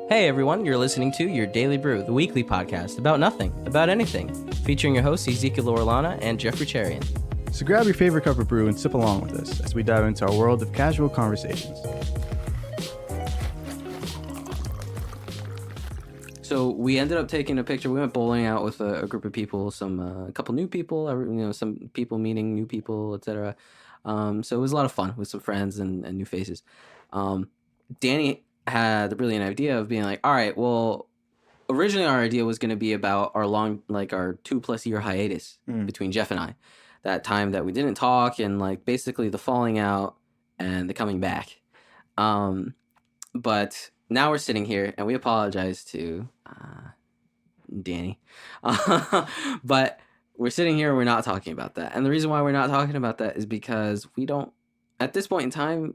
Hey everyone, you're listening to Your Daily Brew, the weekly podcast about nothing, about anything, featuring your hosts Ezekiel Orlana and Jeffrey Cherian. So grab your favorite cup of brew and sip along with us as we dive into our world of casual conversations. So we ended up taking a picture. We went bowling out with a group of people, a couple new people, some people meeting new people, etc. So it was a lot of fun with some friends and new faces. Danny had the brilliant idea of being like, all right, well, originally our idea was going to be about our our 2+ year hiatus between Jeff and I, that time that we didn't talk and like basically the falling out and the coming back. But now we're sitting here and we apologize to Danny, but we're sitting here and we're not talking about that. And the reason why we're not talking about that is because we don't, at this point in time,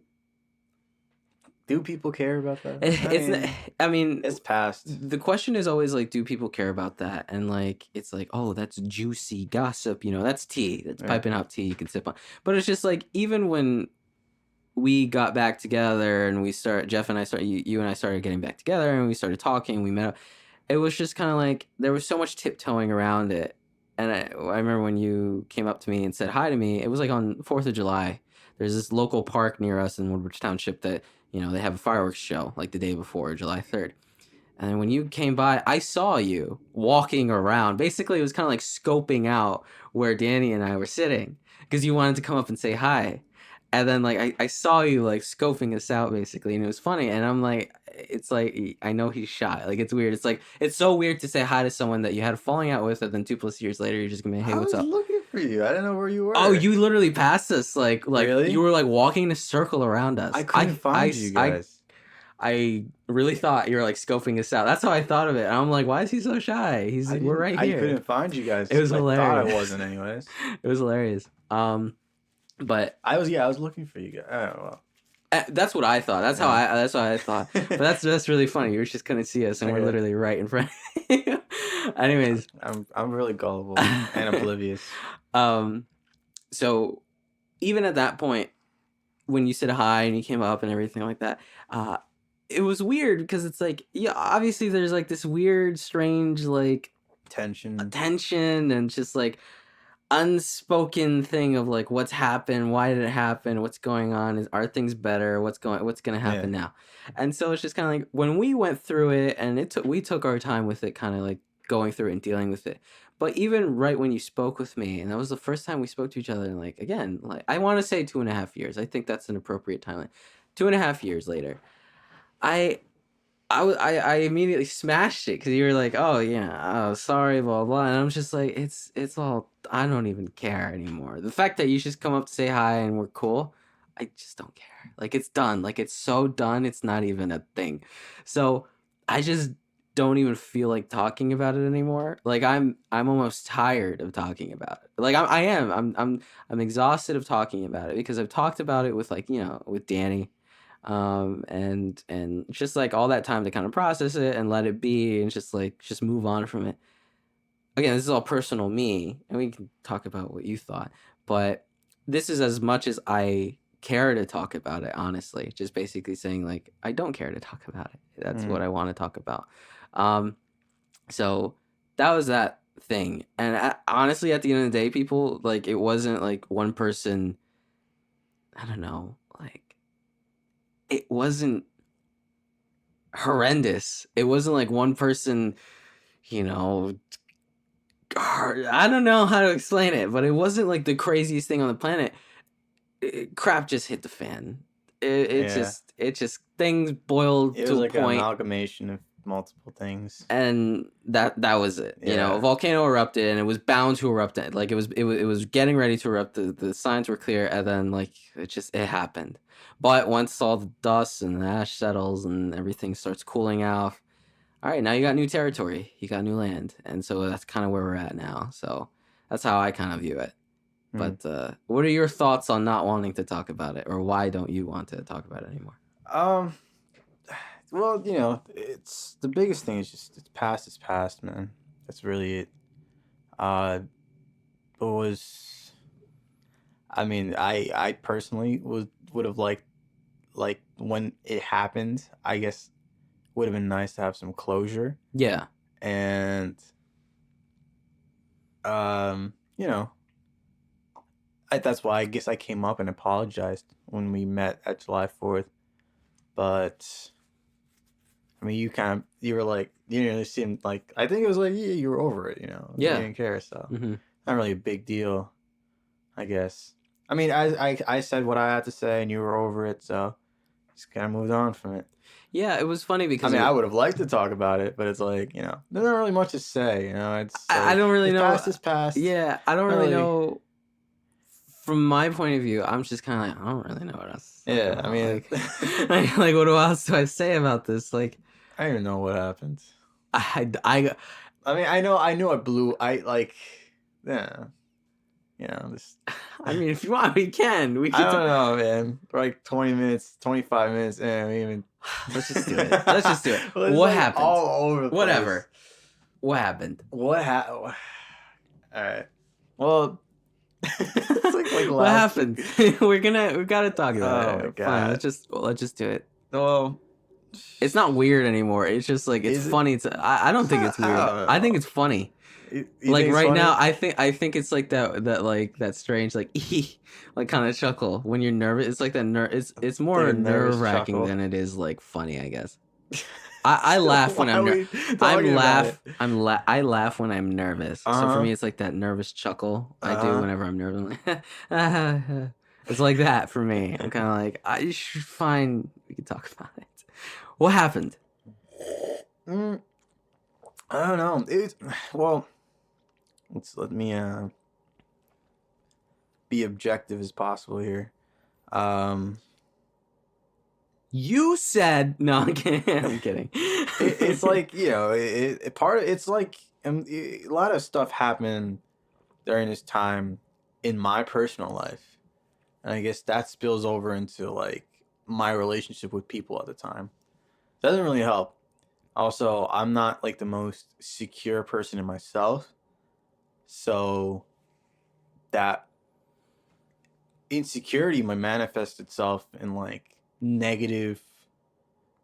do people care about that? It's past. The question is always like, do people care about that? And like, it's like, oh, that's juicy gossip. That's tea. That's piping hot tea you can sip on. But it's just like, even when we got back together and Jeff and I started, you and I started getting back together and we started talking, we met up. It was just kind of like, there was so much tiptoeing around it. And I remember when you came up to me and said hi to me, it was like on 4th of July. There's this local park near us in Woodbridge Township that, they have a fireworks show like the day before, July 3rd. And when you came by, I saw you walking around. Basically, it was kind of like scoping out where Danny and I were sitting because you wanted to come up and say hi. And then like I saw you like scoping us out basically, and it was funny. And I'm like, it's like, I know he's shy. Like, it's weird. It's like, it's so weird to say hi to someone that you had a falling out with, and then 2+ years later, you're just gonna be, hey, what's up? I was looking for you. I didn't know where you were. Oh, you literally passed us. Like really? You were like walking in a circle around us. I couldn't find you guys. I really thought you were like scoping us out. That's how I thought of it. And I'm like, why is he so shy? We're right here. I couldn't find you guys. It was hilarious. I thought I wasn't anyways. It was hilarious. But I was looking for you guys. Oh, well. That's what I thought. That's what I thought. But that's really funny. You just couldn't see us, and we're literally right in front of you. Anyways, I'm really gullible and oblivious. So even at that point, when you said hi and you came up and everything like that, it was weird because it's like, yeah, obviously there's like this weird, strange like tension and just like unspoken thing of like what's happened, why did it happen, what's going on, are things better, what's gonna happen now. And so it's just kind of like when we went through it, and we took our time with it, kind of like going through it and dealing with it. But even right when you spoke with me, and that was the first time we spoke to each other, and like again, like I want to say 2.5 years, I think that's an appropriate timeline. 2.5 years later, I immediately smashed it because you were like, oh yeah, oh sorry, blah blah, and I'm just like, it's all, I don't even care anymore. The fact that you just come up to say hi and we're cool, I just don't care. Like, it's done. Like, it's so done. It's not even a thing. So I just don't even feel like talking about it anymore. Like, I'm almost tired of talking about it. Like, I'm exhausted of talking about it because I've talked about it with with Danny. And just like all that time to kind of process it and let it be and just move on from it. Again, this is all personal me, and we can talk about what you thought, but this is as much as I care to talk about it, honestly. Just basically saying like, I don't care to talk about it. That's what I want to talk about. So that was that thing. And honestly, at the end of the day, people, like, it wasn't like one person, I don't know, like, it wasn't horrendous. It wasn't like one person, I don't know how to explain it, but it wasn't like the craziest thing on the planet. Crap just hit the fan. It just things boiled to a point. It was like an amalgamation of multiple things, and that was it. A volcano erupted, and it was bound to erupt. Like, it was getting ready to erupt. The signs were clear, and then like it happened. But once all the dust and the ash settles and everything starts cooling off, all right, now you got new territory, you got new land, and so that's kind of where we're at now. So that's how I kind of view it. But what are your thoughts on not wanting to talk about it, or why don't you want to talk about it anymore? Well, it's the biggest thing is just it's past, man. That's really it. I personally would have liked, like, when it happened, I guess, would have been nice to have some closure. Yeah. And you know, that's why I guess I came up and apologized when we met at July 4th. But I mean, you were like, you know, it seemed like, I think it was like, yeah, you were over it, you know. Yeah. You didn't care, so Mm-hmm. not really a big deal, I guess. I mean, I said what I had to say, and you were over it, so just kind of moved on from it. Yeah, it was funny I because mean, I would have liked to talk about it, but it's like, you know, there's not really much to say, you know. It's like, I don't really know. Past is past. Yeah, I don't Not really really. know. From my point of view, I'm just kind of like, I don't really know what else. to talk Yeah, about. I mean, like what else do I say about this? Like, I don't even know what happened. I mean, I know I blew. Yeah, you know, this. I mean, if you want, we can. We I can. don't know, man. For like 20 minutes, 25 minutes, and even. Let's just do it. Let's just do it. It's What like happened? All over the place. Whatever. What happened? What happened? All right. Well. It's like What last happened? week. we gotta talk about Oh it. my Fine. God. Let's just do it. Well, It's not weird anymore. It's just like it's Is it? funny. I don't think it's I weird. don't I think know. it's funny. You Like think it's right funny? now, I think it's like that strange like like kind of chuckle when you're nervous. It's like that it's more Like a nervous nerve wracking chuckle. than it is like funny. I guess. I laugh when Why I'm are nervous. we talking about it? I laugh when I'm nervous. So for Uh-huh. me, it's like that nervous chuckle I do Uh-huh. whenever I'm nervous. I'm like, it's like that for me. I'm kind of like, I should fine. We can talk about it. What happened? I don't know. Well, let me be objective as possible here. You said no. I'm kidding. I'm kidding. It's like, you know, it's like a lot of stuff happened during this time in my personal life, and I guess that spills over into like my relationship with people at the time. Doesn't really help. Also, I'm not like the most secure person in myself, so that insecurity might manifest itself in like negative,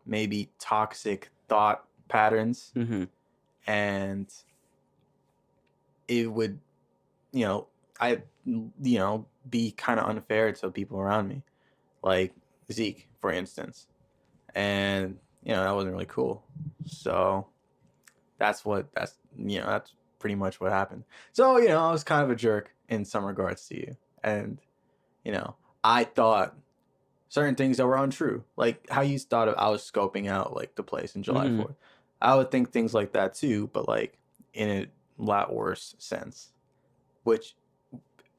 maybe toxic thought patterns, hmm and it would, you know, be kind of unfair to people around me, like Zeke, for instance, and you know that wasn't really cool. So that's pretty much what happened. So you know, I was kind of a jerk in some regards to you, and you know, I thought certain things that were untrue, like how you thought I was scoping out like the place in July Mhm. 4th. I would think things like that too, but like in a lot worse sense, which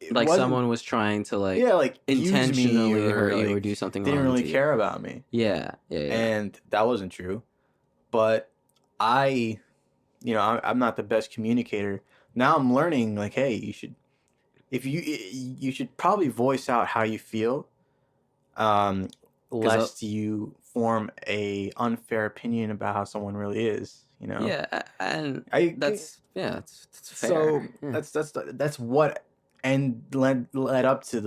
it Like wasn't- someone was trying to like yeah, like use me intentionally hurt you or like, do something didn't wrong really to you. care about me, Yeah. and that wasn't true. But I, you know, I'm not the best communicator. Now I'm learning like, hey, you should probably voice out how you feel, lest you form a unfair opinion about how someone really is. You know. Yeah, and That's that's fair. so Yeah. that's what and led up to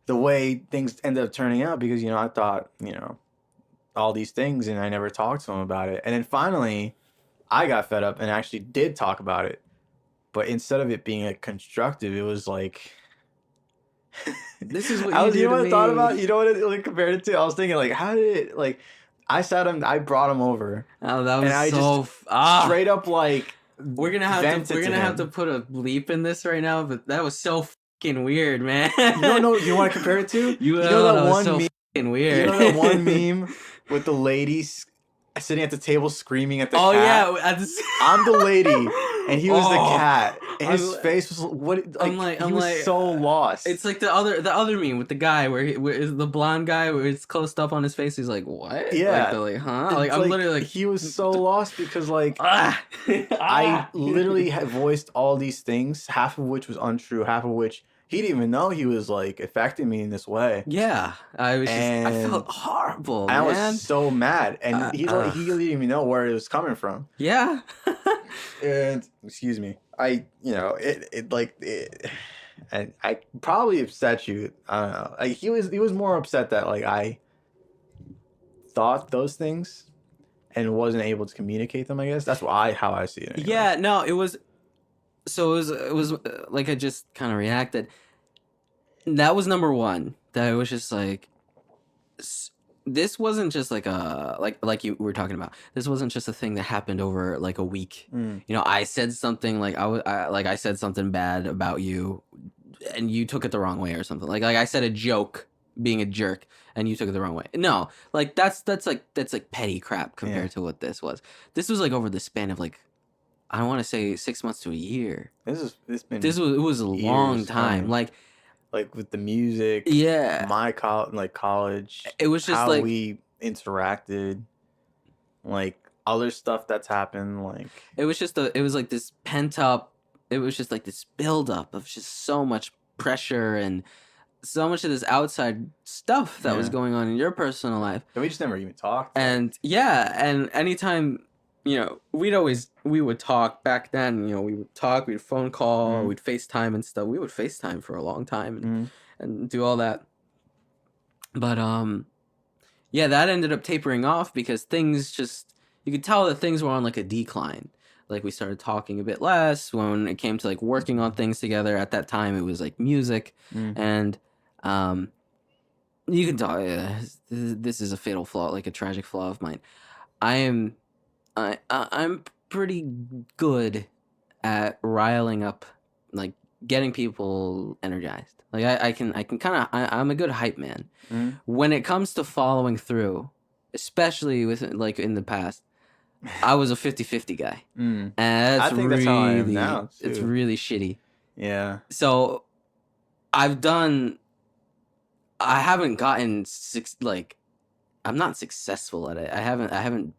the way things ended up turning out, because you know I thought, you know, all these things and I never talked to him about it, and then finally I got fed up and actually did talk about it, but instead of it being like constructive, it was like This is what I you was, do you know to what I thought me. about, you know what it like compared it to, I was thinking like, how did it like I brought him over Oh, that was and I so just straight up like We're gonna have vented to have to him. put a bleep in this right now, but that was so fucking weird, man. You don't know, you want to compare it to? You know that was one so meme? fucking weird. You know that one meme with the ladies sitting at the table screaming at the Oh cat? yeah, at the... I'm the lady, and he was Oh, the cat. And his I'm- face was what? Like, I'm he was like, so lost. It's like the other meme with the guy where is the blonde guy where it's closed up on his face. He's like, what? Yeah. Like, huh? It's Like I'm literally like, he was so lost because like ah. I literally had voiced all these things, half of which was untrue, half of which he didn't even know he was like affecting me in this way. Yeah, I was just, I And felt horrible, I man. was so mad, and he didn't even know where it was coming from. Yeah. And excuse me, and I probably upset you. I don't know. Like he was more upset that like I thought those things and wasn't able to communicate them. I guess that's how I see it. Anyway. Yeah, no, it was. So it was like I just kind of reacted. That was number one. That it was just like, this wasn't just like a like you were talking about. This wasn't just a thing that happened over like a week. Mm. You know, I said something like I said something bad about you, and you took it the wrong way or something. Like I said a joke, being a jerk, and you took it the wrong way. No, like that's like petty crap compared to what this was. This was like over the span of like, I don't want to say 6 months to a year. It was a long time. Like with the music, yeah, my college. It was just how like we interacted, like other stuff that's happened. Like it was like this pent up. It was just like this build up of just so much pressure and so much of this outside stuff that was going on in your personal life. And we just never even talked. And and anytime, you know, we would talk back then, you know, we would talk, we'd phone call, we'd FaceTime and stuff. We would FaceTime for a long time and do all that. But yeah, that ended up tapering off because things just, you could tell that things were on like a decline. Like we started talking a bit less when it came to like working on things together. At that time, it was like music, and you can tell this is a fatal flaw, like a tragic flaw of mine. I'm pretty good at riling up, like getting people energized. Like I can kind of, I'm a good hype man. When it comes to following through, especially with like in the past, I was a 50-50 guy. And that's, I think that's how I am now, too. It's really shitty. Yeah. So I haven't gotten I'm not successful at it. I haven't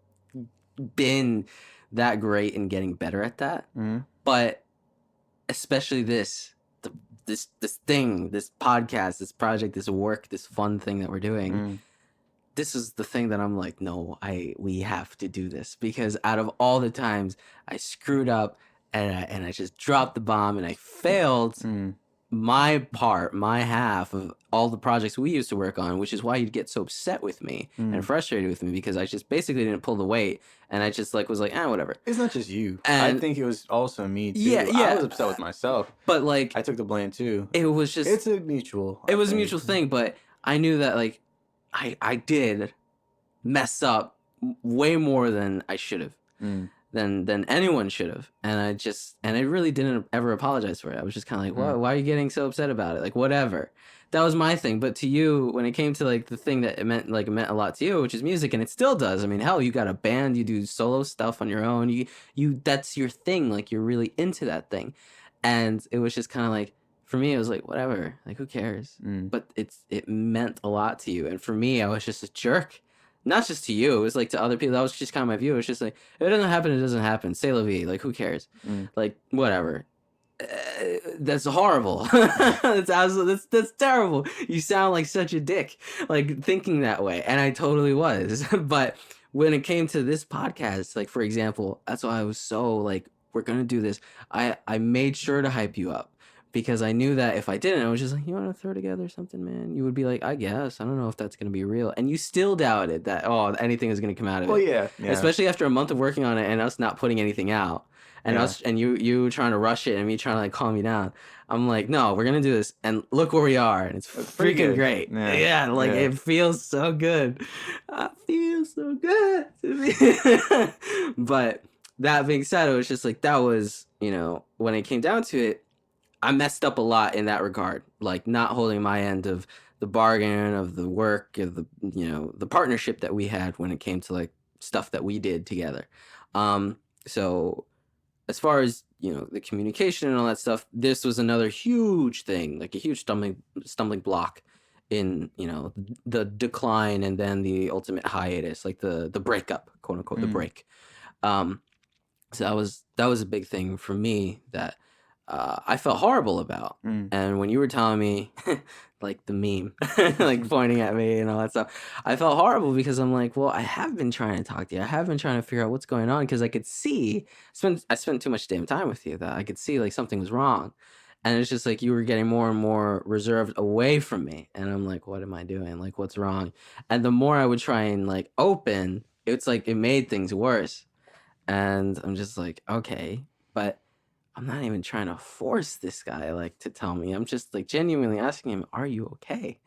been that great in getting better at that. But especially this thing, this podcast, this project, this work, this fun thing that we're doing. This is the thing that I'm like, no, we have to do this, because out of all the times I screwed up and I just dropped the bomb and I failed my part, my half of all the projects we used to work on, which is why you'd get so upset with me and frustrated with me, because I just basically didn't pull the weight and I just was like, whatever. It's not just you. And I think it was also me too. Yeah. I was upset with myself. But like, I took the blame too. it was just, it's a mutual. It was a mutual thing, but I knew that like I did mess up way more than I should have, than anyone should have, and I really didn't ever apologize for it. I was just kind of like, why are you getting so upset about it? Like, whatever. That was my thing. But to you, when it came to like the thing that it meant a lot to you, which is music, and it still does. I mean, hell, you got a band, you do solo stuff on your own. You that's your thing. Like, you're really into that thing, and it was just kind of like, for me, it was like, whatever, like, who cares? But it meant a lot to you. And for me, I was just a jerk. Not just to you, it was like to other people. That was just kind of my view. It was just like, if it doesn't happen, it doesn't happen. C'est la vie. Like, who cares? Like, whatever. That's horrible. That's terrible. You sound like such a dick, like, thinking that way. And I totally was. But when it came to this podcast, like, for example, that's why I was so like, we're going to do this. I made sure to hype you up. Because I knew that if I didn't, I was just like, you want to throw together something, man? You would be like, I guess. I don't know if that's going to be real. And you still doubted that, anything is going to come out of it. Well, yeah. Especially after a month of working on it and us not putting anything out. And us and you trying to rush it and me trying to like calm you down. I'm like, no, we're going to do this. And look where we are. And it's freaking great. Yeah, it feels so good. I feel so good. But that being said, it was just like, that was, you know, when it came down to it, I messed up a lot in that regard, like not holding my end of the bargain, of the work, of the, you know, the partnership that we had when it came to like stuff that we did together. So as far as, you know, the communication and all that stuff, this was another huge thing, like a huge stumbling block in, you know, the decline and then the ultimate hiatus, like the breakup, quote unquote, the break. So that was a big thing for me that I felt horrible about. And when you were telling me, like the meme, like pointing at me and all that stuff, I felt horrible because I'm like, well, I have been trying to talk to you. I have been trying to figure out what's going on, because I could see, I spent too much damn time with you that I could see like something was wrong. And it's just like you were getting more and more reserved away from me. And I'm like, what am I doing? Like, what's wrong? And the more I would try and like open, it's like it made things worse. And I'm just like, okay, but I'm not even trying to force this guy like to tell me. I'm just like genuinely asking him, "Are you okay?"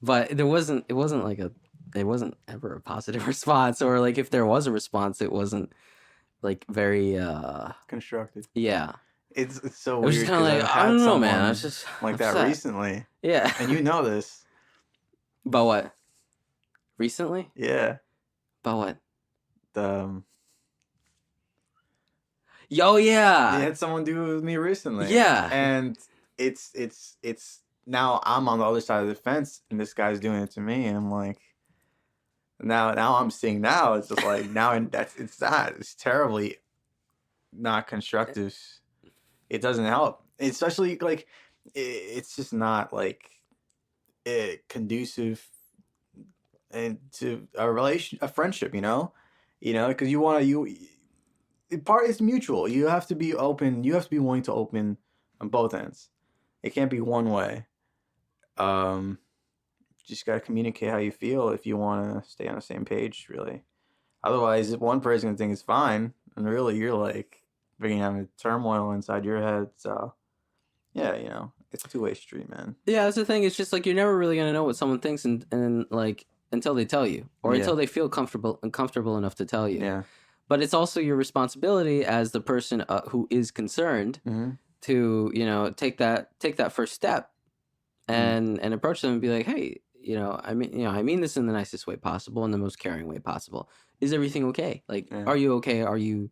But it wasn't it wasn't ever a positive response, or like if there was a response, it wasn't like very Constructive. yeah. It's so It was weird just kind of because like I've I had don't know, man. I someone was just like that upset. recently, Yeah. and you know this. But what? Recently? Yeah, But what? the Yo, they yeah. had someone do it with me recently. Yeah. And it's now I'm on the other side of the fence, and this guy's doing it to me, and I'm like, now I'm seeing now it's just like now, and it's terribly not constructive. It doesn't help, especially like it's just not like conducive and to a friendship, because you want to it's mutual. You have to be open. You have to be willing to open on both ends. It can't be one way. Just gotta communicate how you feel if you want to stay on the same page, really. Otherwise, if one person thinks it's fine, and really you're like bringing having turmoil inside your head. So yeah, it's a two-way street, man. Yeah, that's the thing. It's just like you're never really gonna know what someone thinks, and like until they tell you, or Yeah. until they feel comfortable enough to tell you. Yeah. But it's also your responsibility as the person who is concerned Mm-hmm. to take that first step, Mm. and approach them and be like, hey, I mean this in the nicest way possible, in the most caring way possible. Is everything okay? Like, Yeah. are you okay? Are you,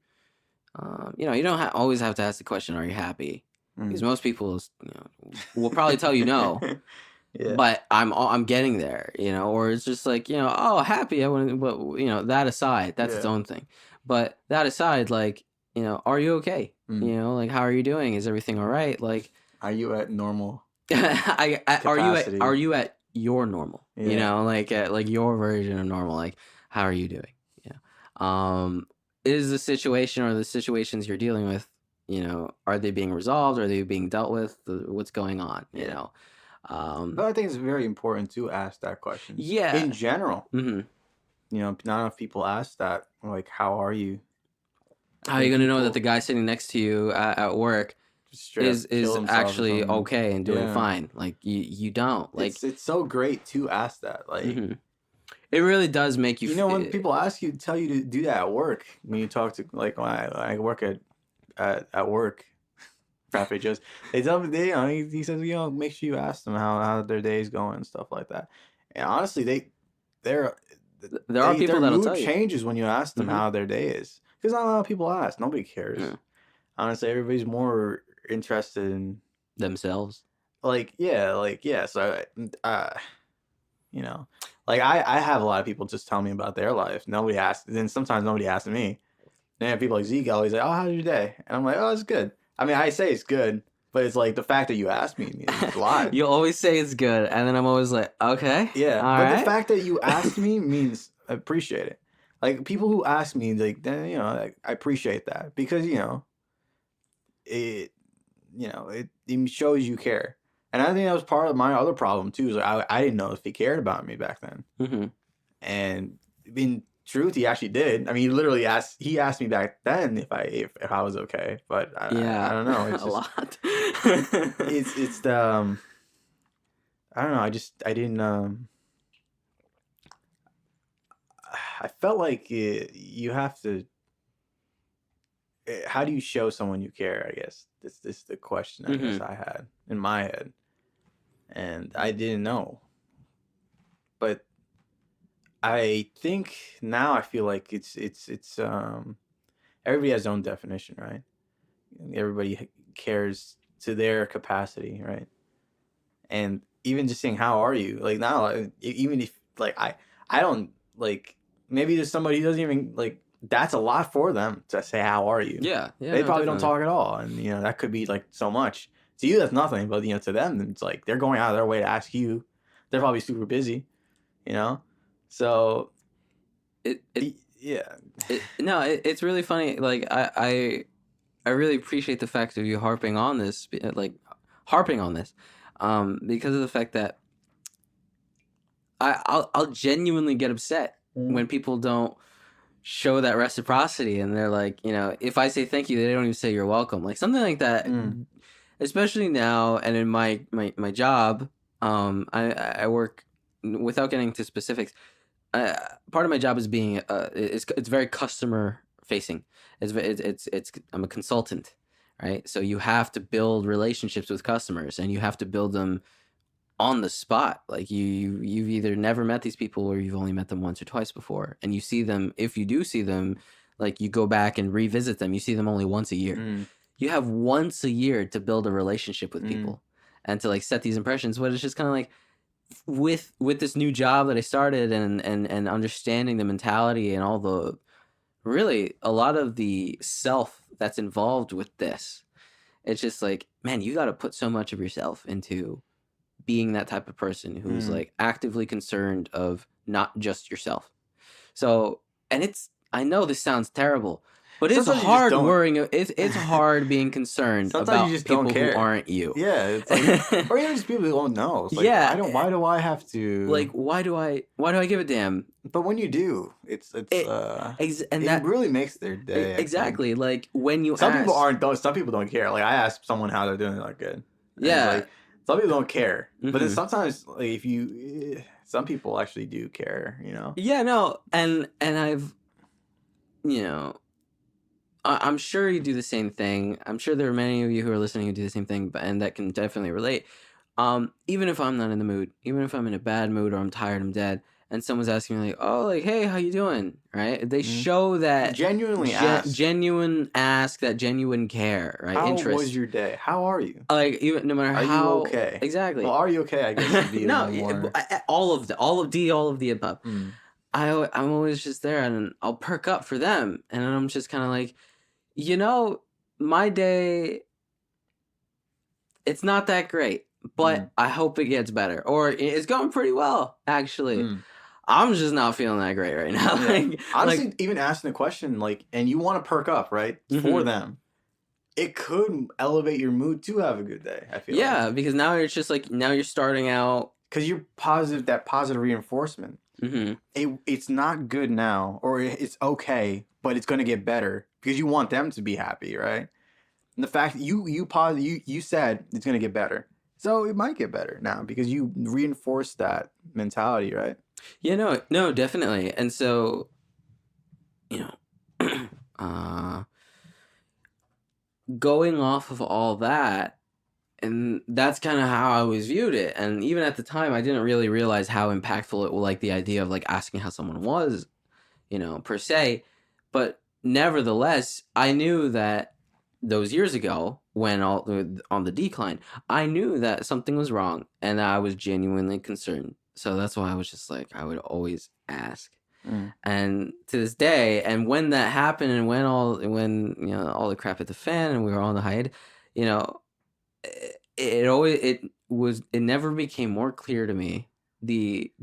you don't always have to ask the question, are you happy? Because most people, will probably tell you no. Yeah. But I'm getting there, or it's just like, oh, happy. I wouldn't, but that aside, that's its Yeah. own thing. But that aside, like, are you okay? Like, how are you doing? Is everything all right? Like, Are you at normal? are you at your normal? Yeah. Like at like your version of normal. Like, how are you doing? Is the situation or the situations you're dealing with, are they being resolved? Are they being dealt with? What's going on? Yeah. But I think it's very important to ask that question. Yeah. In general, Mm-hmm. not enough people ask that. Like, how are you? How are you gonna know that the guy sitting next to you at work is actually okay and doing fine? Like you don't. Like it's so great to ask that. Like it really does make you. When people tell you to do that at work, when you talk to like when I work at work, Rafa just they tell me he says make sure you ask them how their day is going and stuff like that. And honestly, there are people that'll tell you. Changes when you ask them how their day is, because not a lot of people ask. Nobody cares. Yeah. Honestly, everybody's more interested in themselves. So like I have a lot of people just tell me about their life. Nobody asks. Then sometimes nobody asks me. Then I have people like Zeke always like, oh, how's your day? And I'm like, oh, it's good. I mean, I say it's good, but it's like the fact that you asked me means a lot. You always say it's good, and then I'm always like, okay, yeah. But the fact that you asked me means I appreciate it. Like people who ask me, like then I appreciate that, because it shows you care. And I think that was part of my other problem too. Is like I didn't know if he cared about me back then. Mm-hmm. And in truth, he actually did. I mean, he literally asked me back then if I was okay. But I don't know. It's a lot. it's the I don't know. I didn't. I felt like you have to. How do you show someone you care? I guess this is the question I guess I had in my head, and I didn't know. But I think now I feel like it's everybody has their own definition, right? Everybody cares to their capacity, right? And even just saying how are you, like now, even if like I don't like, maybe there's somebody who doesn't even like. That's a lot for them to say, how are you? Yeah. They probably don't talk at all. And, that could be like so much. To you, that's nothing. But, to them, it's like they're going out of their way to ask you. They're probably super busy, So, it's really funny. Like, I really appreciate the fact of you harping on this, like, harping on this, because of the fact that I'll genuinely get upset when people don't show that reciprocity, and they're like, you know, if I say thank you, they don't even say you're welcome, like something like that. Especially now, and in my job, I work, without getting into specifics. Part of my job is being it's very customer facing. It's I'm a consultant, right? So you have to build relationships with customers, and you have to build them on the spot. Like you've either never met these people, or you've only met them once or twice before, and you see them. If you do see them, like you go back and revisit them, you see them only once a year. You have once a year to build a relationship with people, and to like set these impressions. But it's just kind of like with this new job that I started, and understanding the mentality and all the, really a lot of the self that's involved with this. It's just like, man, you got to put so much of yourself into being that type of person who's like actively concerned of not just yourself. So, and I know this sounds terrible, but it's Sometimes you just hard don't. worrying. It's hard being concerned Sometimes about you just people don't care. who aren't you. Yeah, it's like, or even just people who don't know. It's like, Yeah. why do I have to? Like, why do I give a damn? But when you do, and And it that really makes their day. I think. exactly, like when you Some ask, people aren't. Some people don't care. Like I asked someone how they're doing, they're like good. And it's Yeah. like, some people don't care, but then Mhm. sometimes, like if you, some people actually do care. You know. Yeah, no, and I've, you know, I'm sure you do the same thing. I'm sure there are many of you who are listening who do the same thing, and that can definitely relate. Even if I'm not in the mood, even if I'm in a bad mood, or I'm tired, I'm dead, and someone's asking me like, "Oh, like, hey, how you doing?" Right? They show that Genuinely ask. genuine ask, that genuine care, right? How Interest. was your day? How are you? Like, even no matter Are you how okay? exactly. Well, are you okay? I guess would be No, a little more. all of the above. I'm always just there, and I'll perk up for them, and I'm just kind of like, you know, my day, it's not that great, but I hope it gets better, or it's going pretty well, actually. I'm just not feeling that great right now. Yeah. Like, Honestly, even asking the question, like, and you want to perk up, right, for them, it could elevate your mood to have a good day. I feel yeah, because now it's just like, now you're starting out. because you're positive, that positive reinforcement. It's not good now, or it's okay, but it's going to get better because you want them to be happy, right? And the fact that you said it's going to get better, so it might get better now because you reinforce that mentality, right? Yeah, no, definitely. And so, you know, going off of all that, and that's kind of how I always viewed it. And even at the time, I didn't really realize how impactful it was, like the idea of like asking how someone was, you know, per se. But nevertheless, I knew that those years ago, when on the decline, I knew that something was wrong, and I was genuinely concerned. So that's why I was just like, I would always ask. And to this day, and when that happened, and when you know, all the crap hit the fan, and we were all on the hiatus, you know, it never became more clear to me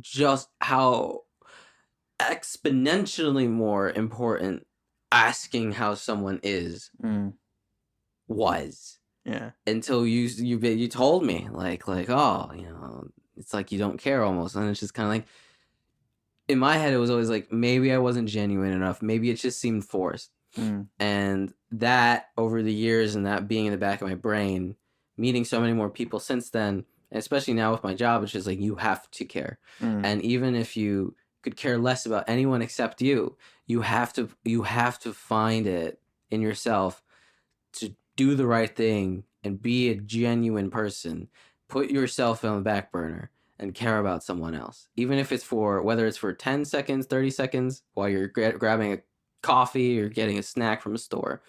just how exponentially more important asking how someone is was. Yeah. Until you told me like, oh, you know, it's like you don't care almost, and it's just kind of like, in my head it was always like, maybe I wasn't genuine enough, maybe it just seemed forced. And that over the years, and that being in the back of my brain, meeting so many more people since then, and especially now with my job, it's just like, you have to care. And even if you could care less about anyone except you have to find it in yourself to do the right thing and be a genuine person. Put yourself on the back burner and care about someone else, even if it's whether it's for 10 seconds, 30 seconds while you're grabbing a coffee or getting a snack from a store,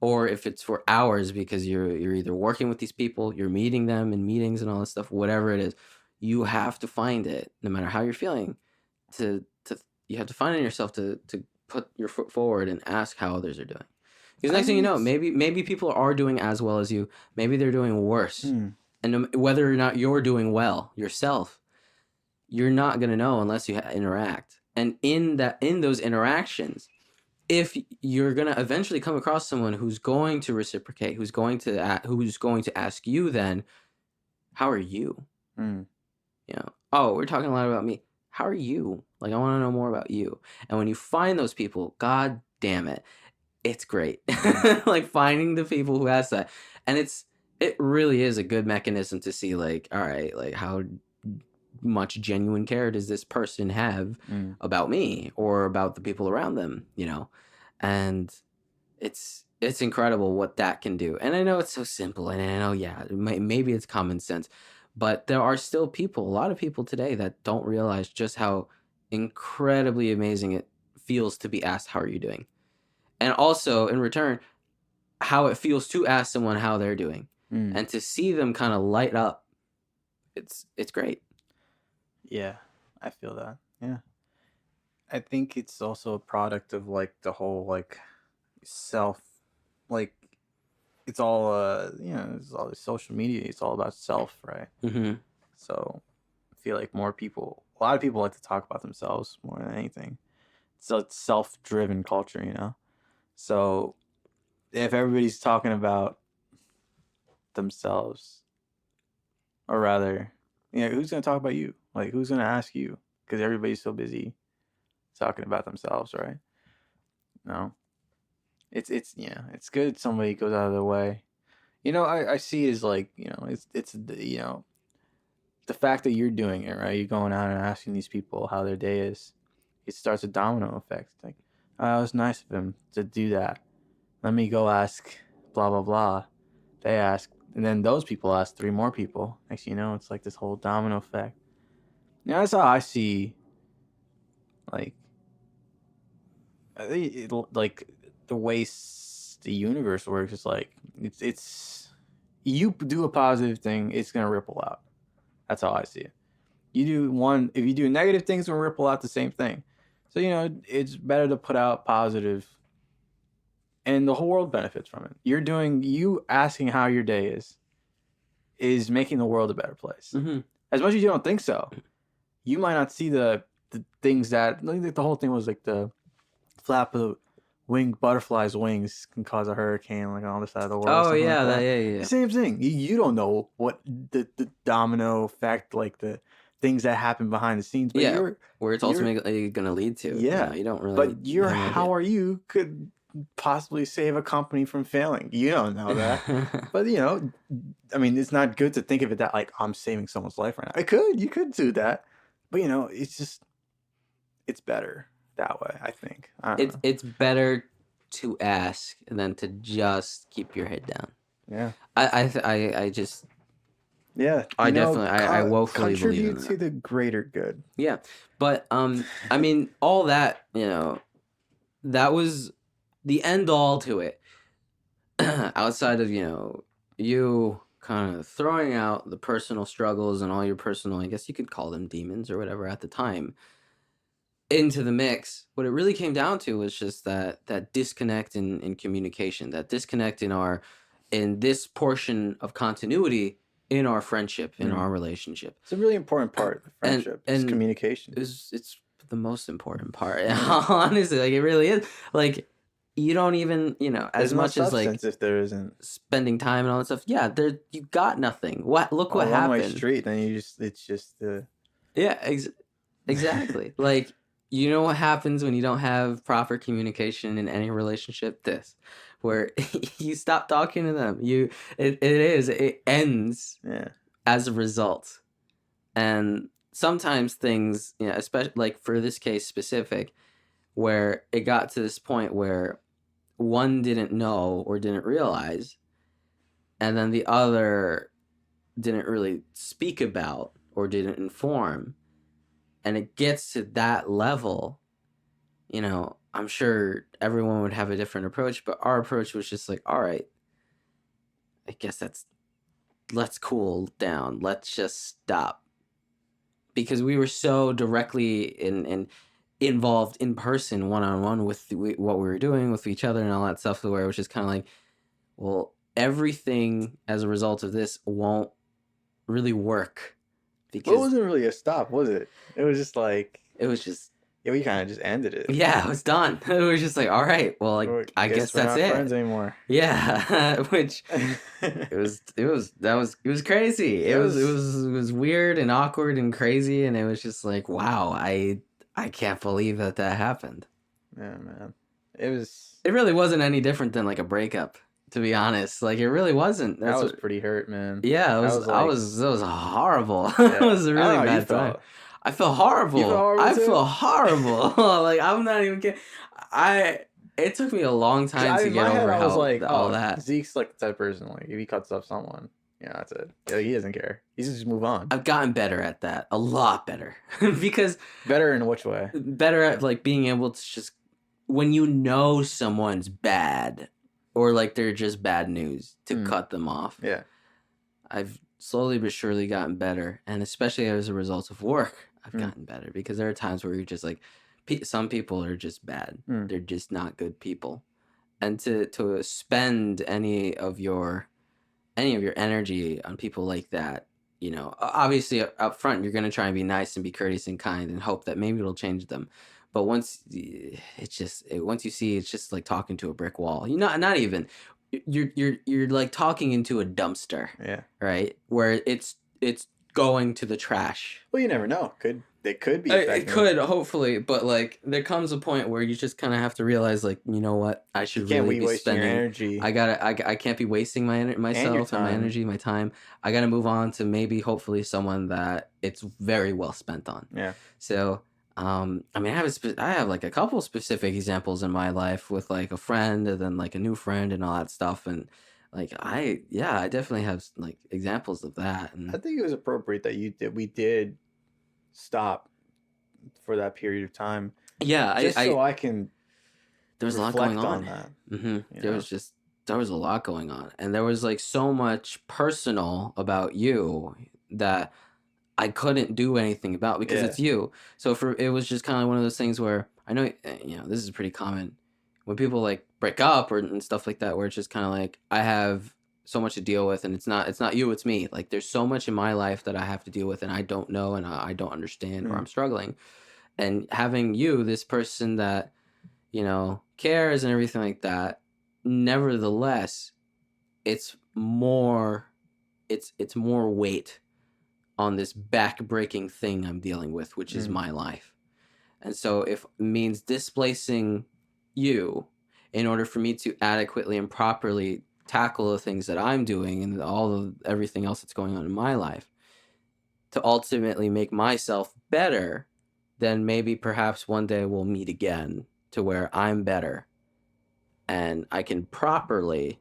or if it's for hours because you're either working with these people, you're meeting them in meetings and all this stuff, whatever it is. You have to find it, no matter how you're feeling, you have to find it in yourself to put your foot forward and ask how others are doing. Because next thing you know, maybe people are doing as well as you. Maybe they're doing worse. And whether or not you're doing well yourself, you're not going to know unless you interact. And in those interactions, if you're going to eventually come across someone who's going to reciprocate, who's going to ask you then, how are you? Mm. You know, oh, we're talking a lot about me. How are you? Like, I want to know more about you. And when you find those people, god damn it, it's great. Like finding the people who ask that. And it really is a good mechanism to see, like, all right, like how much genuine care does this person have Mm. about me or about the people around them, you know? And it's incredible what that can do. And I know it's so simple, and I know, yeah, maybe it's common sense, but there are still people, a lot of people today that don't realize just how incredibly amazing it feels to be asked, how are you doing? And also in return, how it feels to ask someone how they're doing Mm. and to see them kind of light up. It's great. Yeah, I feel that. Yeah. I think it's also a product of like the whole like self, like it's all it's all social media. It's all about self, right? Mm-hmm. So I feel like a lot of people like to talk about themselves more than anything. So it's self-driven culture, you know. So if everybody's talking about themselves, or rather, who's gonna talk about you? Like, who's gonna ask you? Because everybody's so busy talking about themselves, right? No, it's good somebody goes out of their way. I see it as like it's the fact that you're doing it, right? You're going out and asking these people how their day is. It starts a domino effect. Like, oh, it was nice of him to do that. Let me go ask blah blah blah. They ask, and then those people ask three more people. Next thing you know, it's like this whole domino effect. Yeah, that's how I see like like the way the universe works. Is like it's you do a positive thing, it's gonna ripple out. That's how I see it. You do one, if you do negative things, it's gonna ripple out the same thing. So it's better to put out positive, and the whole world benefits from it. You asking how your day is making the world a better place. Mm-hmm. As much as you don't think so, you might not see the things that, like, the whole thing was like the flap of the butterfly's wings can cause a hurricane, like on the side of the world. Oh yeah, like that. yeah. The same thing. You don't know what the domino effect, like the things that happen behind the scenes, but Yeah, where it's ultimately going to lead to. Yeah, you don't really. but your have no idea. how are you could possibly save a company from failing. You don't know that. But I mean, it's not good to think of it that like I'm saving someone's life right now. You could do that, but it's better that way. I think it's better to ask than to just keep your head down. Yeah, I just yeah. I definitely I woefully believe in contribute that. to the greater good. Yeah, but I mean, all that that was the end all to it. Outside of you kind of throwing out the personal struggles and all your personal, I guess you could call them demons or whatever at the time, into the mix, what it really came down to was just that disconnect in communication, that disconnect in this portion of continuity in our friendship, in our relationship. It's a really important part of the friendship. It's communication. It's the most important part. Honestly, like it really is. Like you don't even, as much as like if there isn't spending time and all that stuff. Yeah, you got nothing. Look what happened. One-way street, then it's just the exactly. Like, you know what happens when you don't have proper communication in any relationship? This, where you stop talking to them. It ends as a result. And sometimes things, especially like for this case specific, where it got to this point where one didn't know or didn't realize, and then the other didn't really speak about or didn't inform, and it gets to that level, I'm sure everyone would have a different approach, but our approach was just like, all right, I guess let's cool down. Let's just stop. Because we were so directly involved in person, one-on-one with what we were doing with each other and all that stuff, where it was just kind of like, well, everything as a result of this won't really work. Because it wasn't really a stop, was it? It was just like... It was just... Yeah, we kind of just ended it. Yeah, it was done. It was just like, all right, well, like I guess we're that's not friends it. anymore. Yeah, which it was crazy. It was weird and awkward and crazy, and it was just like, wow, I can't believe that happened. Yeah, man. It was. It really wasn't any different than like a breakup, to be honest. Like it really wasn't. I was pretty hurt, man. Yeah, it was. I It was horrible. Yeah. It was a really I don't know how you bad time. felt. I feel horrible. You feel horrible I too? feel horrible. Like I'm not even kidding. It took me a long time to in get my head, over I was like, all that. Zeke's like the type of person, like, if he cuts up someone, yeah, that's it. Yeah, he doesn't care. He's just move on. I've gotten better at that. A lot better. Because Better in which way? better at like being able to just when you know someone's bad or like they're just bad news to cut them off. Yeah. I've slowly but surely gotten better, and especially as a result of work, I've gotten better because there are times where you're just like, some people are just bad. They're just not good people, and to spend any of your energy on people like that, you know, obviously up front you're gonna try and be nice and be courteous and kind and hope that maybe it'll change them. But once once you see it's just like talking to a brick wall. You not even you're like talking into a dumpster. Yeah. Right? Where it's going to the trash. Well, you never know. It could be. It could, hopefully, but like there comes a point where you just kind of have to realize, like, you know what, I should really be wasting spending your energy. I can't be wasting myself and my energy, my time. I gotta move on to maybe hopefully someone that it's very well spent on. Yeah. So I mean, I have like a couple specific examples in my life with like a friend and then like a new friend and all that stuff, and like I definitely have like examples of that. And I think it was appropriate that we did stop for that period of time. Yeah, just so I can. There was a lot going on. That. There was a lot going on, and there was like so much personal about you that I couldn't do anything about because it's you. So it was just kind of one of those things where I know, you know, this is pretty common when people like break up and stuff like that, where it's just kind of like I have so much to deal with, and it's not you, it's me. Like there's so much in my life that I have to deal with, and I don't know, and I don't understand, or I'm struggling. And having you, this person that, you know, cares and everything like that, nevertheless, it's more weight on this back-breaking thing I'm dealing with, which is my life. And so if it means displacing you in order for me to adequately and properly tackle the things that I'm doing and everything else that's going on in my life to ultimately make myself better, then maybe perhaps one day we'll meet again to where I'm better and I can properly,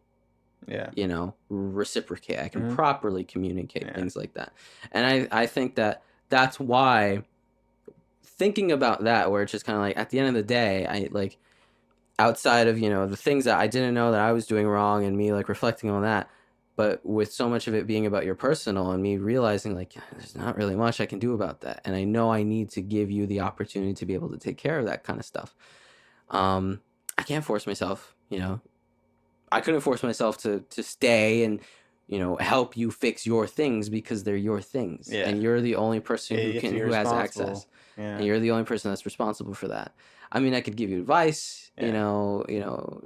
you know, reciprocate. I can properly communicate things like that. And I think that that's why thinking about that, where it's just kind of like at the end of the day, I like outside of, you know, the things that I didn't know that I was doing wrong and me like reflecting on that, but with so much of it being about your personal and me realizing like there's not really much I can do about that. And I know I need to give you the opportunity to be able to take care of that kind of stuff. I can't force myself, you know, I couldn't force myself to stay and, you know, help you fix your things because they're your things. Yeah. And you're the only person who has access. Yeah. And you're the only person that's responsible for that. I mean, I could give you advice, you know,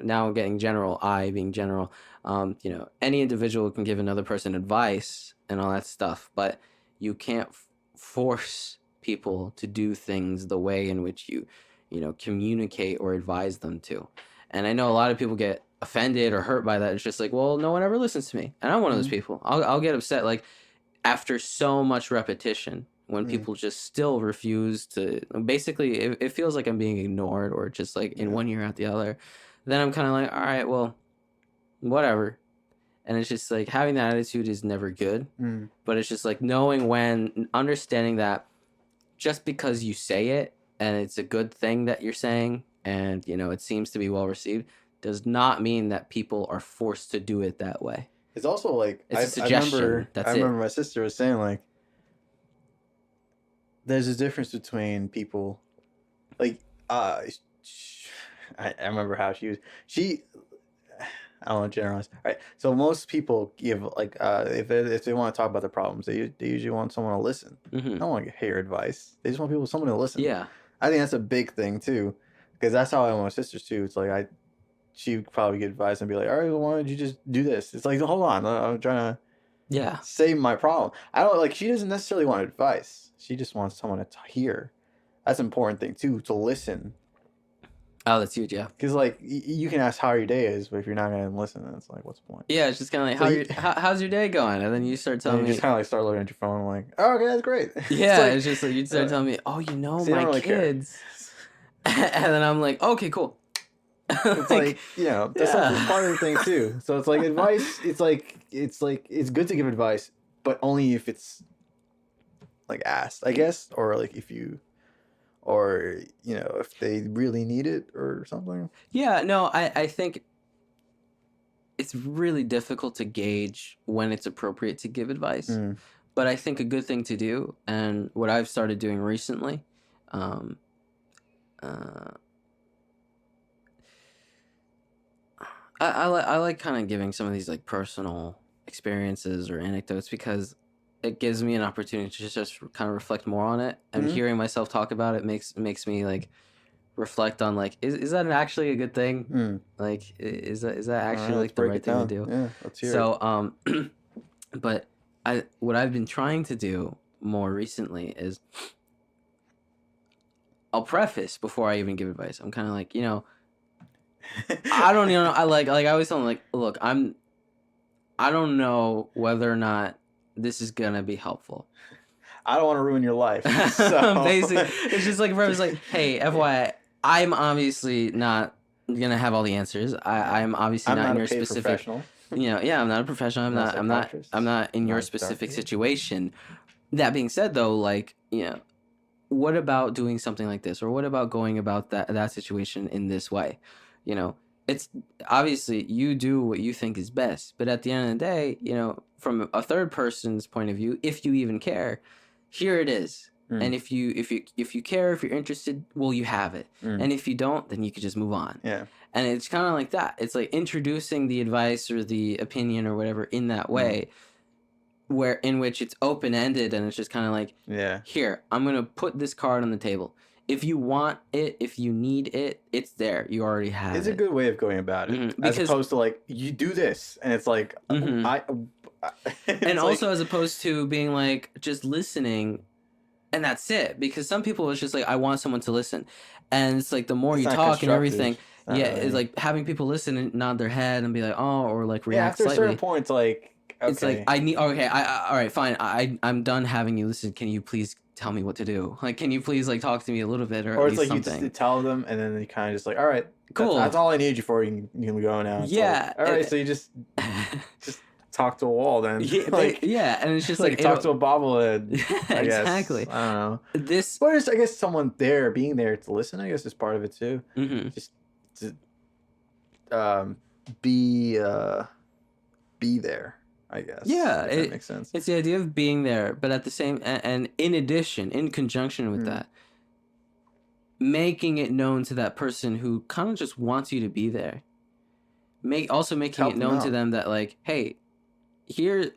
now I'm getting general, being general, you know, any individual can give another person advice and all that stuff, but you can't force people to do things the way in which you know, communicate or advise them to. And I know a lot of people get offended or hurt by that. It's just like, well, no one ever listens to me. And I'm one of those people. I'll get upset like after so much repetition when people just still refuse to, basically it feels like I'm being ignored or just like in one ear out the other. Then I'm kind of like, all right, well, whatever. And it's just like having that attitude is never good, but it's just like knowing when, understanding that just because you say it and it's a good thing that you're saying and, you know, it seems to be well received, does not mean that people are forced to do it that way. It's also like, it's a suggestion. I remember my sister was saying like, there's a difference between people, like, I remember how she I don't want to generalize. All right, so most people give like if they want to talk about their problems, they usually want someone to listen. They don't want to hear advice. They just want someone to listen. Yeah. I think that's a big thing too, because that's how I am with my sisters too. It's like she would probably get advice and be like, all right, well, why don't you just do this? It's like, hold on, I'm trying to Yeah. save my problem. I don't like. She doesn't necessarily want advice. She just wants someone to hear. That's an important thing too, to listen. Oh, that's huge. Yeah. Because like you can ask how your day is, but if you're not gonna listen, then it's like, what's the point? Yeah, it's just kind of like, So how's your day going? And then you start And telling you me, just kind of like start looking at your phone, like, oh, okay, that's great. yeah, It's it's just like you start telling me, oh, so you my don't really care. kids, and then I'm like, okay, cool. It's like that's yeah. part of the thing too. So it's like advice. It's good to give advice, but only if it's like asked, I guess, or like if you, or if they really need it or something. Yeah, no, I think it's really difficult to gauge when it's appropriate to give advice. Mm. But I think a good thing to do, and what I've started doing recently, um, I like kind of giving some of these like personal experiences or anecdotes because it gives me an opportunity to just kind of reflect more on it, and Mhm. hearing myself talk about it makes me like reflect on like is that actually a good thing? Mm. Like is that All right, actually let's like the break right it thing to down. do? Yeah, let's hear it. So but what I've been trying to do more recently is I'll preface before I even give advice. I'm kind of like, I don't even know. I always tell them like, look, I don't know whether or not this is gonna be helpful. I don't want to ruin your life. So Basically, it's just like preface like, hey, FYI, I'm obviously not gonna have all the answers. I'm obviously I'm not not in a your paid specific. professional. Yeah, I'm not a professional. I'm Not a not. I'm not. psychiatrist, I'm not in not your a specific doctor. situation. That being said, though, like what about doing something like this, or what about going about that situation in this way? It's obviously you do what you think is best, but at the end of the day, from a third person's point of view, if you even care, here it is. Mm. And if you care, if you're interested, well, you have it. Mm. And if you don't, then you could just move on. Yeah. And it's kind of like that. It's like introducing the advice or the opinion or whatever in that way, in which it's open ended, and it's just kind of like, Yeah. here, I'm gonna put this card on the table. If you want it, if you need it, it's there. You already have It's it. a good way of going about it, Mhm, as because- opposed to like you do this, and it's like Mhm. it's And like- also as opposed to being like just listening and that's it, because some people it's just like I want someone to listen, and it's like the more It's you not talk and constructive. everything, It's not it's really- like having people listen and nod their head and be like, oh, or like yeah. react After a slightly. certain point, it's like okay. It's like I need all right, fine, I'm done having you listen. Can you please tell me what to do? Like, can you please like talk to me a little bit, or or at it's least like something? you just tell them, and then they kind of just like, all right, Cool. That's all I need you for. You can go now. It's Yeah, like, all right. So you just talk to a wall then. Yeah, like yeah, and it's just like like talk to a bobblehead. I guess. Exactly. I don't know. This. But it's, I guess someone being there to listen, I guess is part of it too. Mhm. Just to be there, I guess. Yeah, if that makes sense. It's the idea of being there, but at the same and in addition, in conjunction with that, making it known to that person who kind of just wants you to be there. Making Help it them known to out. them that like, hey, here's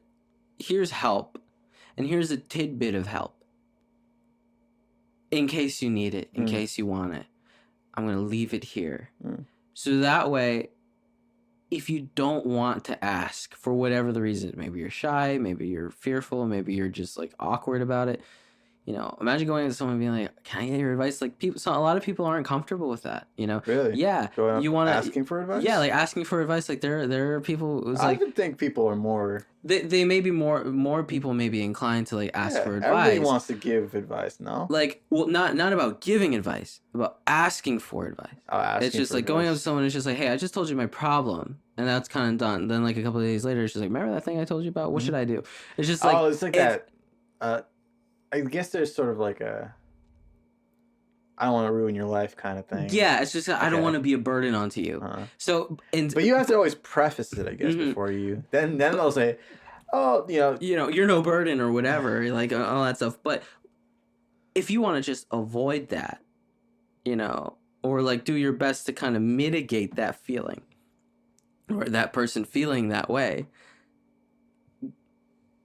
help, and here's a tidbit of help. In case you need it, in case you want it, I'm gonna leave it here. So that way, if you don't want to ask for whatever the reason, maybe you're shy, maybe you're fearful, maybe you're just like awkward about it. Imagine going to someone and being like, "Can I get your advice?" Like a lot of people aren't comfortable with that. Really? Yeah. Going up You want to asking for advice? Yeah, like asking for advice. Like there are people who's I like even think people are more. they may be more people may be inclined to like ask for Everybody advice. wants to give advice, no? Like, well, not about giving advice, about asking for advice. Oh, asking It's just for like going up to advice. someone. It's just like, hey, I just told you my problem, and that's kind of done. Then like a couple of days later, it's just like, remember that thing I told you about? What should I do? It's just like, Oh, it's like that. I guess there's sort of like a I don't want to ruin your life kind of thing. yeah, it's just I don't Okay. want to be a burden onto you. So, But you have to always preface it, I guess, Mhm. before you. Then they'll say, "Oh, you're no burden or whatever, like all that stuff. But if you want to just avoid that, or like do your best to kind of mitigate that feeling, or that person feeling that way,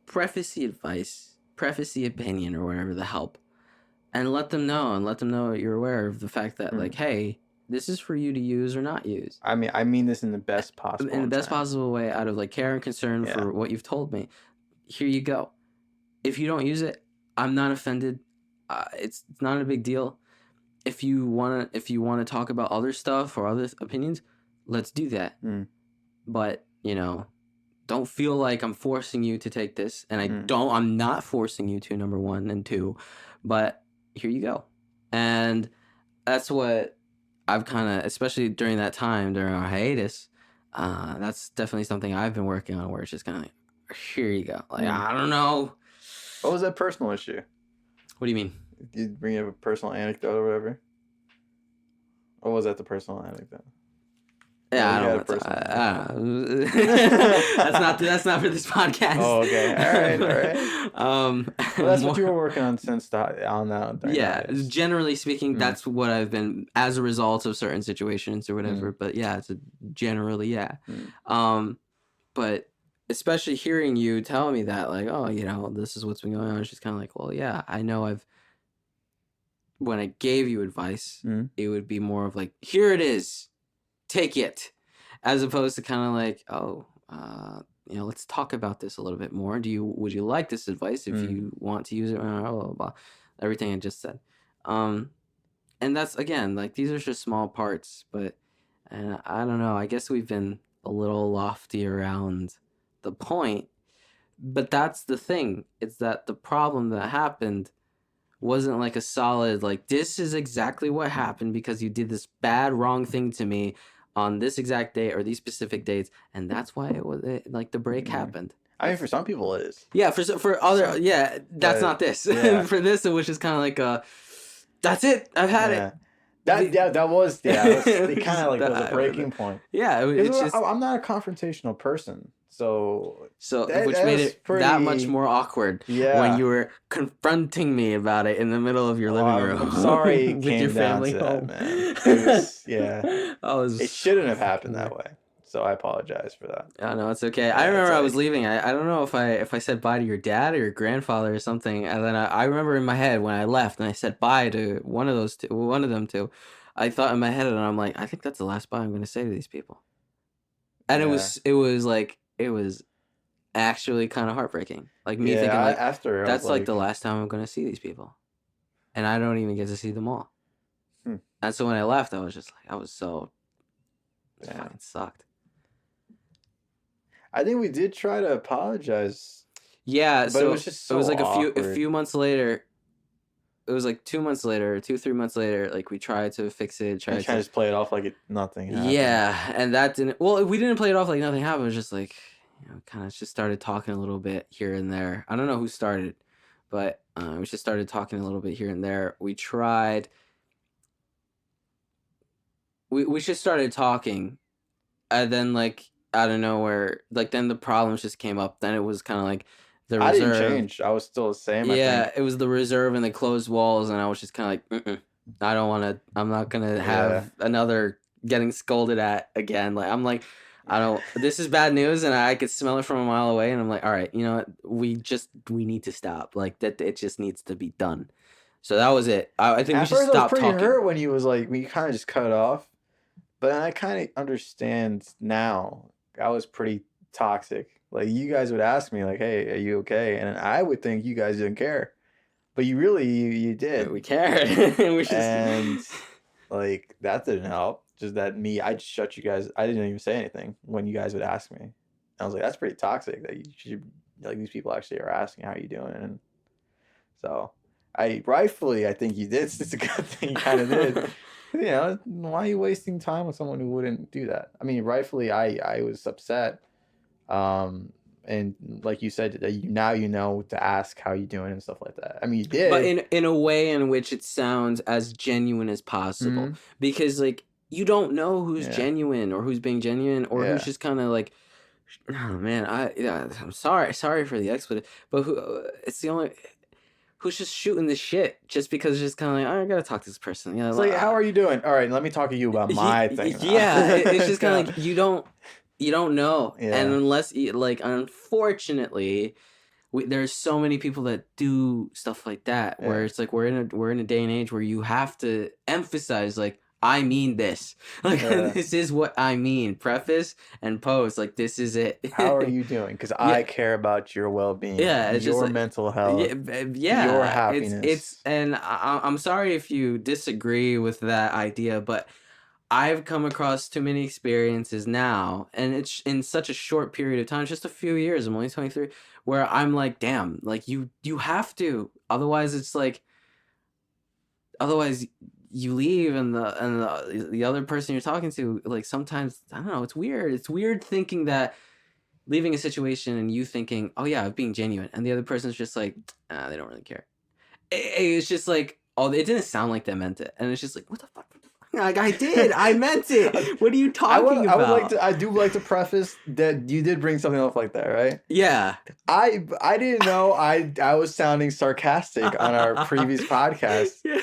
preface the advice, preface the opinion, or whatever the help and let them know you're aware of the fact that like, hey, this is for you to use or not use. I mean this in the best possible in the best intent. possible way, out of like care and concern for what you've told me. Here you go. If you don't use it, I'm not offended. It's not a big deal. If you wanna talk about other stuff or other opinions, let's do that. But don't feel like I'm forcing you to take this, and I'm not forcing you to, number one, and two, but here you go. And that's what I've kind of, especially during that time during our hiatus, that's definitely something I've been working on, where it's just kind of like, here you go. Like, I don't know. What was that personal issue? What do you mean? Did you bring up a personal anecdote or whatever? Or was that the personal anecdote? Yeah, I don't know. That's not for this podcast. Oh, okay. All right. Well, that's what you were working on since on that. Yeah, generally speaking, that's what I've been as a result of certain situations or whatever. But yeah, it's generally yeah. But especially hearing you tell me that, like, oh, this is what's been going on. It's just kind of like, well, yeah, I know when I gave you advice, it would be more of like, here it is. Take it, as opposed to kind of like, oh, let's talk about this a little bit more. Would you like this advice if you want to use it? Blah, blah, blah, everything I just said. And that's, again, like, these are just small parts, but I don't know. I guess we've been a little lofty around the point, but that's the thing. It's that the problem that happened wasn't like a solid, like, this is exactly what happened because you did this bad, wrong thing to me on this exact date or these specific dates, and that's why the break happened. I mean, for some people it is. Yeah, for other, that's not this. Yeah. For this, it was just kind of like that's it. I've had it. That was it kind of like was a breaking point. Yeah, it's just, I'm not a confrontational person, so which made it that much more awkward. Yeah, when you were confronting me about it in the middle of your living room. I'm sorry, with your family home, man. It shouldn't have happened that way. So I apologize for that. Oh, no, it's okay. I remember I was leaving. I don't know if I said bye to your dad or your grandfather or something. And then I remember in my head when I left and I said bye to one of them two. I thought in my head, and I'm like, I think that's the last bye I'm going to say to these people. And it was actually kind of heartbreaking. Like me thinking like, after that's like the last time I'm going to see these people. And I don't even get to see them all. And so when I left, I was just like, it fucking sucked. I think we did try to apologize. Yeah, but so it was just so like awkward. a few months later. It was like 2 months later, 2-3 months later. Like we tried to fix it, try to just play it off like nothing happened. Yeah, and that didn't. Well, we didn't play it off like nothing happened. It was just like, kind of just started talking a little bit here and there. I don't know who started, but we just started talking a little bit here and there. We tried. We just started talking, and then like out of nowhere, like then the problems just came up. Then it was kind of like the reserve. I didn't change. I was still the same. Yeah, I think. It was the reserve and the closed walls, and I was just kind of like, I don't want to. I'm not gonna have another getting scolded at again. Like I'm like, I don't. This is bad news, and I could smell it from a mile away. And I'm like, all right, you know what? We need to stop. Like that. It just needs to be done. So that was it. I think we should stop talking. I was pretty hurt when he was like, we kind of just cut it off. But I kind of understand now. I was pretty toxic. Like, you guys would ask me, like, hey, are you okay? And I would think you guys didn't care. But you really, you did. We cared. And, like, that didn't help. Just that I just shut you guys. I didn't even say anything when you guys would ask me. And I was like, that's pretty toxic that you should, like, these people actually are asking how you doing. And so, I think you did. It's a good thing you kind of did. Why are you wasting time with someone who wouldn't do that? I mean, rightfully, I was upset. And like you said, now you know to ask how you doing and stuff like that. I mean, you did. But in a way in which it sounds as genuine as possible. Because, like, you don't know who's genuine or who's being genuine or who's just kind of like, oh, man, I'm sorry for the expletive. But it's the only... Who's just shooting the shit just because it's just kind of like, I gotta talk to this person. It's like, how are you doing? All right, let me talk to you about my thing. Yeah, it's just kind of like you don't know, and unless like, unfortunately, there's so many people that do stuff like that where Yeah. it's like we're in a day and age where you have to emphasize like I mean this. Like Yeah. this is what I mean. Preface and post like this is it. How are you doing? Because I care about your well-being, Yeah, it's just your like, mental health, yeah, your happiness. It's and I'm sorry if you disagree with that idea, but I've come across too many experiences now, and it's in such a short period of time, just a few years. I'm only 23, where I'm like, damn, like you have to, otherwise it's like, otherwise you leave, and the other person you're talking to, like sometimes I don't know, it's weird. It's weird thinking that leaving a situation and you thinking, oh yeah, I'm being genuine, and the other person's just like, they don't really care. It's just like, oh, it didn't sound like they meant it, and it's just like, what the fuck. Like I did, I meant it. What are you talking about? I do like to preface that you did bring something up like that, right? Yeah. I didn't know I was sounding sarcastic on our previous podcast. Yeah.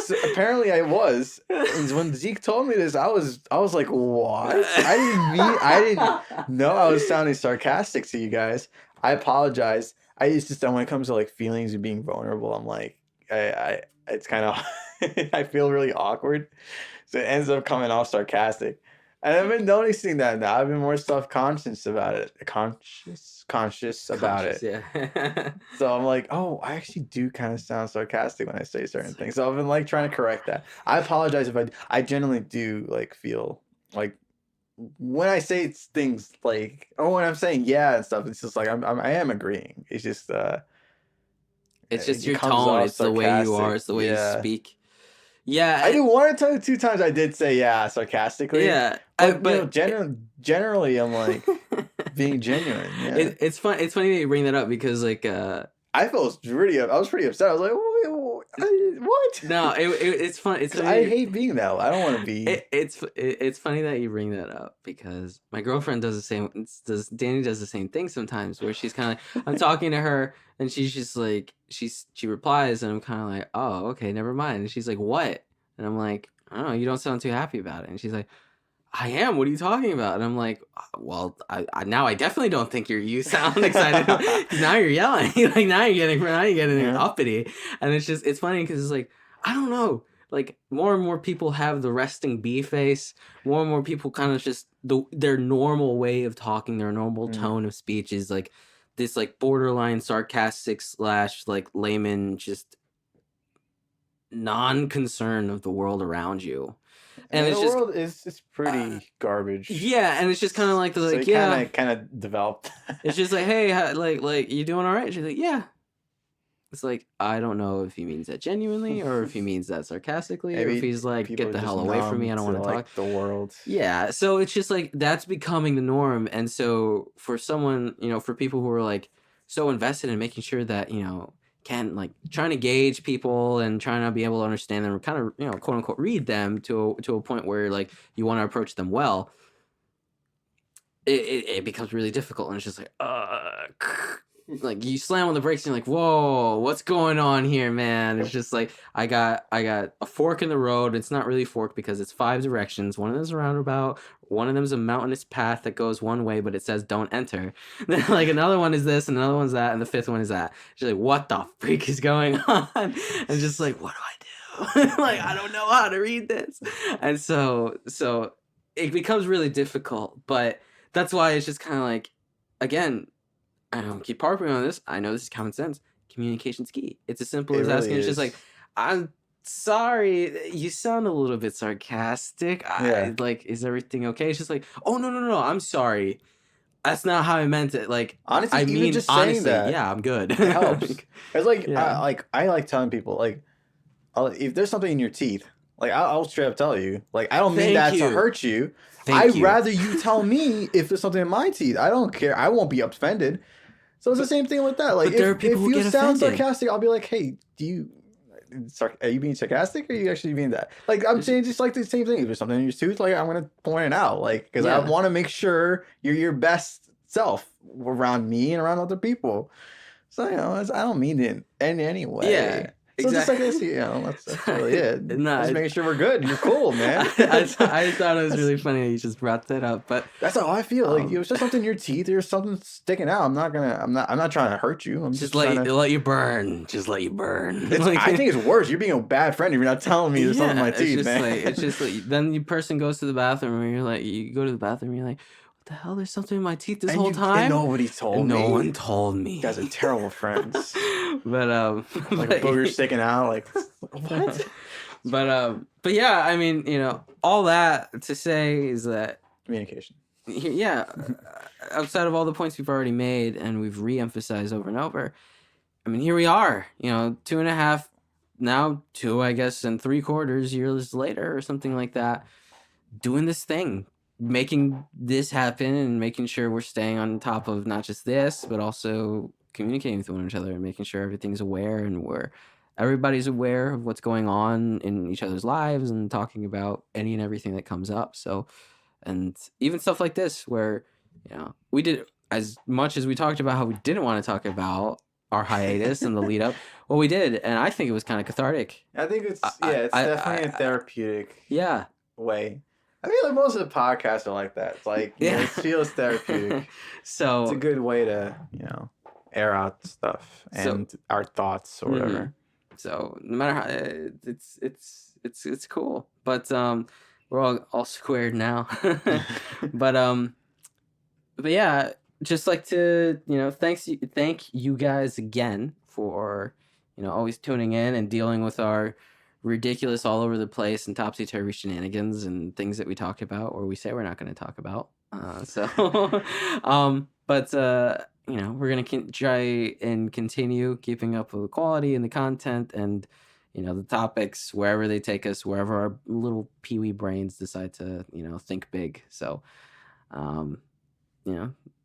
So apparently I was. And when Zeke told me this, I was like, what? I didn't know I was sounding sarcastic to you guys. I apologize. It's just that when it comes to like feelings and being vulnerable, I'm like, it's kind of I feel really awkward, so it ends up coming off sarcastic. And I've been noticing that now. I've been more self-conscious about it. Conscious about it. Yeah. So I'm like, oh, I actually do kind of sound sarcastic when I say certain things. So I've been like trying to correct that. I apologize if I generally do like feel like when I say things like, or when I'm saying yeah and stuff, it's just like I am agreeing. It's just it's just it your comes tone. off It's the way you are. It's the way sarcastic. you speak. Yeah. I did one or two times I did say yeah sarcastically. Yeah. But you know, generally I'm like being genuine. Yeah. It's fun. It's funny that you bring that up because like I was pretty upset. I was like, what? No, it's fun. It's I hate being that way. I don't want to be. It's funny that you bring that up because my girlfriend does the same. Danny does the same thing sometimes where she's kind of like, I'm talking to her and she's just like she replies and I'm kind of like, oh, okay, never mind. And she's like, what? And I'm like, I don't know, you don't sound too happy about it. And she's like, I am. What are you talking about? And I'm like, well, I now I definitely don't think you sound excited. Now you're yelling. Like now you're getting uppity. And it's funny because it's like, I don't know. Like more and more people have the resting bee face. More and more people kind of just their normal way of talking, their normal tone of speech is like this like borderline sarcastic / like layman just non-concern of the world around you. And it's the world is pretty garbage. Yeah, and it's just kind of like so kind of developed. It's just like, hey, like you doing all right? She's like, yeah. It's like I don't know if he means that genuinely or if he means that sarcastically, or if he's like, get the hell away from me. I don't want to talk. The world. Yeah, so it's just like that's becoming the norm, and so for someone, for people who are like so invested in making sure that can like trying to gauge people and trying to be able to understand them, or kind of quote unquote read them to a point where like you want to approach them well, it becomes really difficult, and it's just like you slam on the brakes and you're like, whoa, what's going on here, man? It's just like I got a fork in the road. It's not really a fork because it's 5 directions. One of them's a roundabout, one of them's a mountainous path that goes one way, but it says don't enter. Then like another one is this, and another one's that, and the 5th one is that. She's like, what the freak is going on? And just like, what do I do? Like, I don't know how to read this. And so it becomes really difficult, but that's why it's just kind of like, again, I don't keep harping on this. I know this is common sense. Communication's key. It's as simple as asking. It's just like, I'm sorry, you sound a little bit sarcastic. Like, is everything okay? It's just like, oh no, I'm sorry. That's not how I meant it. Like, honestly, I mean, just honestly, saying that, yeah, I'm good. It helps. It's like, I like telling people, like, if there's something in your teeth, like, I'll straight up tell you. Like, I don't mean that to hurt you. I'd rather you tell me if there's something in my teeth. I don't care. I won't be offended. So it's the same thing with that. Like, if you sound sarcastic, I'll be like, hey, are you being sarcastic or are you actually being that? Like, I'm saying just like the same thing. If there's something in your tooth, like, I'm going to point it out. Like, because I want to make sure you're your best self around me and around other people. So, I don't mean it in any way. Yeah. So just like this, that's really it. No, Just making sure we're good. You're cool, man. I thought it was really funny that you just brought that up, but That's how I feel. Like it was just something in your teeth. There's something sticking out. I'm not trying to hurt you. I'm just trying to... let you burn. Just let you burn. I think it's worse. You're being a bad friend if you're not telling me there's something in my teeth, man. It's just like then the person goes to the bathroom and you're like, you go to the bathroom and you're like, what the hell? There's something in my teeth this whole time. And nobody told me. No one told me. You guys are terrible friends. But like a booger sticking out. Like what? But yeah, I mean, all that to say is that communication. Yeah, outside of all the points we've already made and we've re-emphasized over and over, I mean, here we are, 2.5, now 2, I guess, and 3/4 years later or something like that, doing this thing, making this happen and making sure we're staying on top of not just this, but also communicating with one another and making sure everything's aware and everybody's aware of what's going on in each other's lives and talking about any and everything that comes up. So, and even stuff like this where, we did, as much as we talked about how we didn't want to talk about our hiatus and the lead up, well, we did. And I think it was kind of cathartic. I think it's definitely a therapeutic way. I feel like most of the podcasts are like that. It's like, it feels therapeutic. So it's a good way to, air out stuff and our thoughts or whatever. Mm-hmm. So no matter how, it's cool, but we're all squared now. but yeah, just like to thank you guys again for always tuning in and dealing with our ridiculous all over the place and topsy-turvy shenanigans and things that we talk about or we say we're not going to talk about. We're going to try and continue keeping up with the quality and the content and, the topics, wherever they take us, wherever our little peewee brains decide to, think big. So,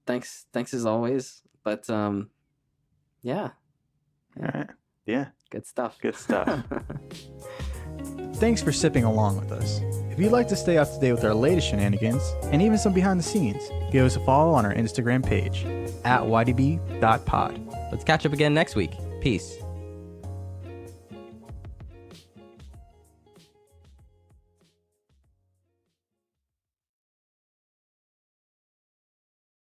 thanks as always. But, yeah. All right. Yeah. Good stuff. Thanks for sipping along with us. If you'd like to stay up to date with our latest shenanigans and even some behind the scenes, give us a follow on our Instagram page @ydb.pod. Let's catch up again next week. Peace.